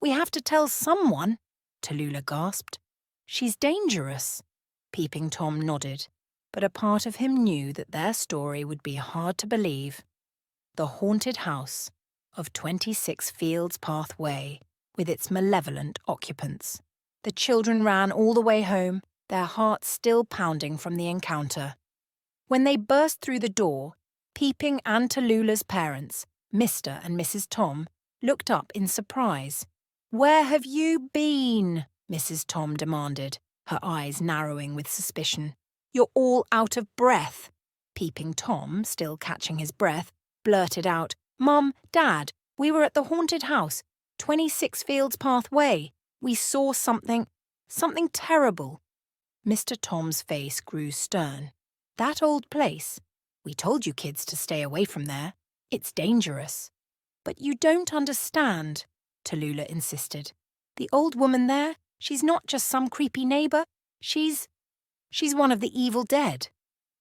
We have to tell someone, Tallulah gasped. She's dangerous. Peeping Tom nodded, but a part of him knew that their story would be hard to believe. The haunted house of 26 Fields Path Way, with its malevolent occupants. The children ran all the way home, their hearts still pounding from the encounter. When they burst through the door, Peeping and Tallulah's parents, Mr. and Mrs. Tom, looked up in surprise. "Where have you been?" Mrs. Tom demanded, her eyes narrowing with suspicion. "You're all out of breath." Peeping Tom, still catching his breath, blurted out, "Mum, Dad, we were at the haunted house, 26 Fields Path Way. We saw something terrible." Mr. Tom's face grew stern. "That old place? We told you kids to stay away from there. It's dangerous." "But you don't understand," Tallulah insisted. "The old woman there, she's not just some creepy neighbour. She's one of the evil dead.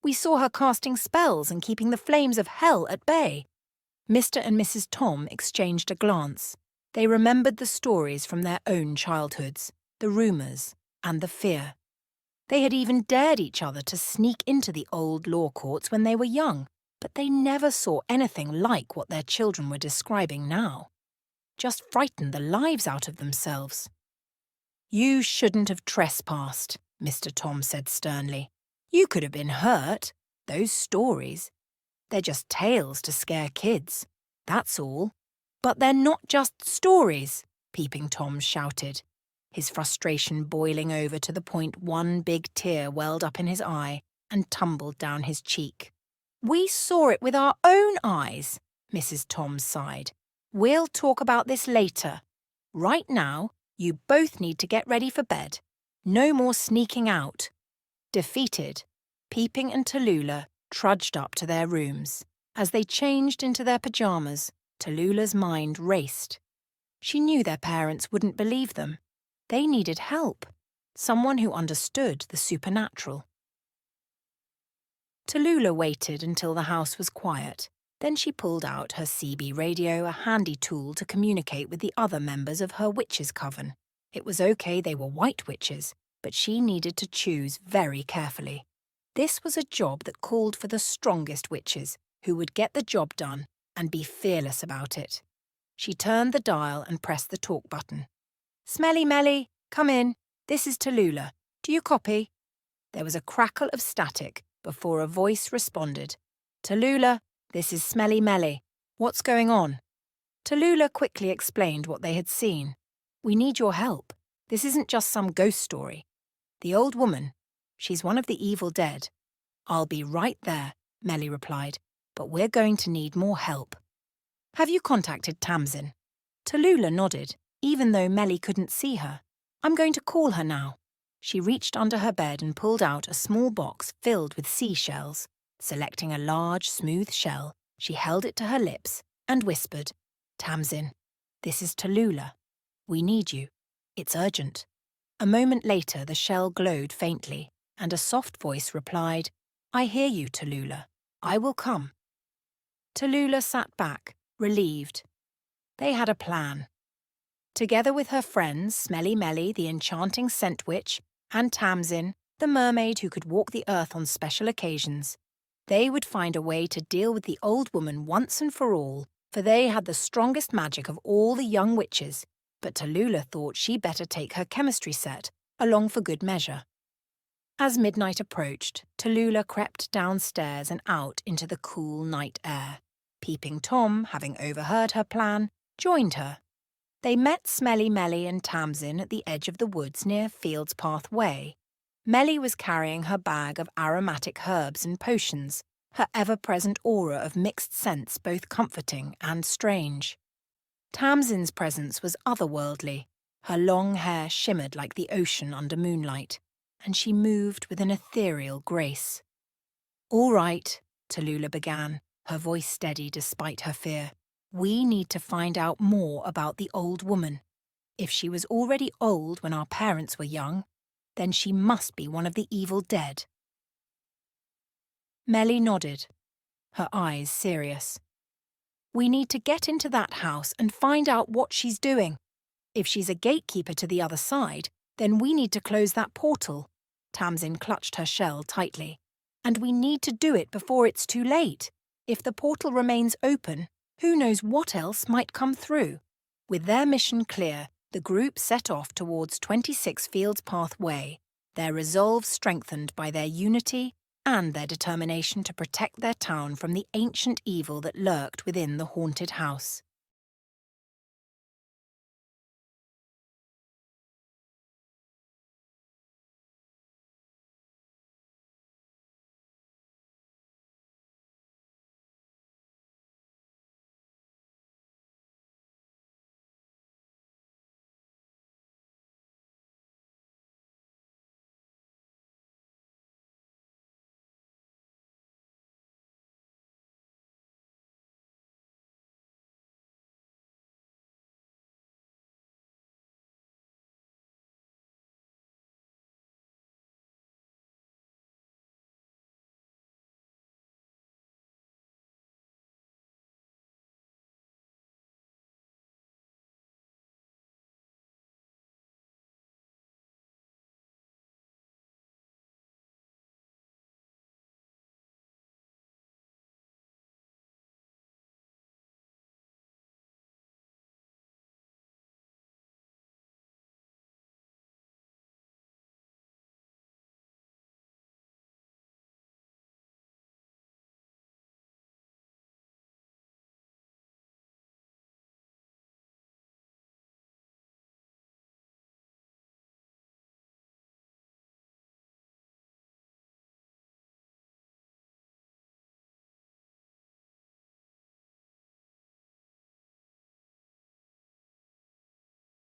We saw her casting spells and keeping the flames of hell at bay." Mr. and Mrs. Tom exchanged a glance. They remembered the stories from their own childhoods, the rumours, and the fear. They had even dared each other to sneak into the old law courts when they were young, but they never saw anything like what their children were describing now. Just frightened the lives out of themselves. "You shouldn't have trespassed," Mr. Tom said sternly. "You could have been hurt. Those stories, they're just tales to scare kids. That's all." "But they're not just stories," Peeping Tom shouted, his frustration boiling over to the point one big tear welled up in his eye and tumbled down his cheek. "We saw it with our own eyes," Mrs. Tom sighed. "We'll talk about this later. Right now, you both need to get ready for bed. No more sneaking out." Defeated, Peeping and Tallulah trudged up to their rooms. As they changed into their pyjamas, Tallulah's mind raced. She knew their parents wouldn't believe them. They needed help, someone who understood the supernatural. Tallulah waited until the house was quiet. Then she pulled out her CB radio, a handy tool to communicate with the other members of her witches' coven. It was okay they were white witches, but she needed to choose very carefully. This was a job that called for the strongest witches, who would get the job done and be fearless about it. She turned the dial and pressed the talk button. "Smelly Melly, come in. This is Tallulah. Do you copy?" There was a crackle of static before a voice responded. "Tallulah, this is Smelly Melly. What's going on?" Tallulah quickly explained what they had seen. "We need your help. This isn't just some ghost story. The old woman, she's one of the evil dead." "I'll be right there," Melly replied, "but we're going to need more help." "Have you contacted Tamsin?" Tallulah nodded, even though Melly couldn't see her. "I'm going to call her now." She reached under her bed and pulled out a small box filled with seashells. Selecting a large, smooth shell, she held it to her lips and whispered, "Tamsin, this is Tallulah. We need you. It's urgent." A moment later, the shell glowed faintly, and a soft voice replied, "I hear you, Tallulah. I will come." Tallulah sat back, relieved. They had a plan. Together with her friends, Smelly Melly, the enchanting scent witch, and Tamsin, the mermaid who could walk the earth on special occasions, they would find a way to deal with the old woman once and for all, for they had the strongest magic of all the young witches, but Tallulah thought she better take her chemistry set along for good measure. As midnight approached, Tallulah crept downstairs and out into the cool night air. Peeping Tom, having overheard her plan, joined her. They met Smelly Melly and Tamsin at the edge of the woods near Fields Path Way. Melly was carrying her bag of aromatic herbs and potions, her ever-present aura of mixed scents both comforting and strange. Tamsin's presence was otherworldly. Her long hair shimmered like the ocean under moonlight, and she moved with an ethereal grace. "All right," Tallulah began, her voice steady despite her fear. "We need to find out more about the old woman. If she was already old when our parents were young, then she must be one of the evil dead." Melly nodded, her eyes serious. "We need to get into that house and find out what she's doing. If she's a gatekeeper to the other side, then we need to close that portal. Tamsin clutched her shell tightly. And we need to do it before it's too late. If the portal remains open, who knows what else might come through? With their mission clear, the group set off towards 26 Fields Path Way, their resolve strengthened by their unity and their determination to protect their town from the ancient evil that lurked within the haunted house.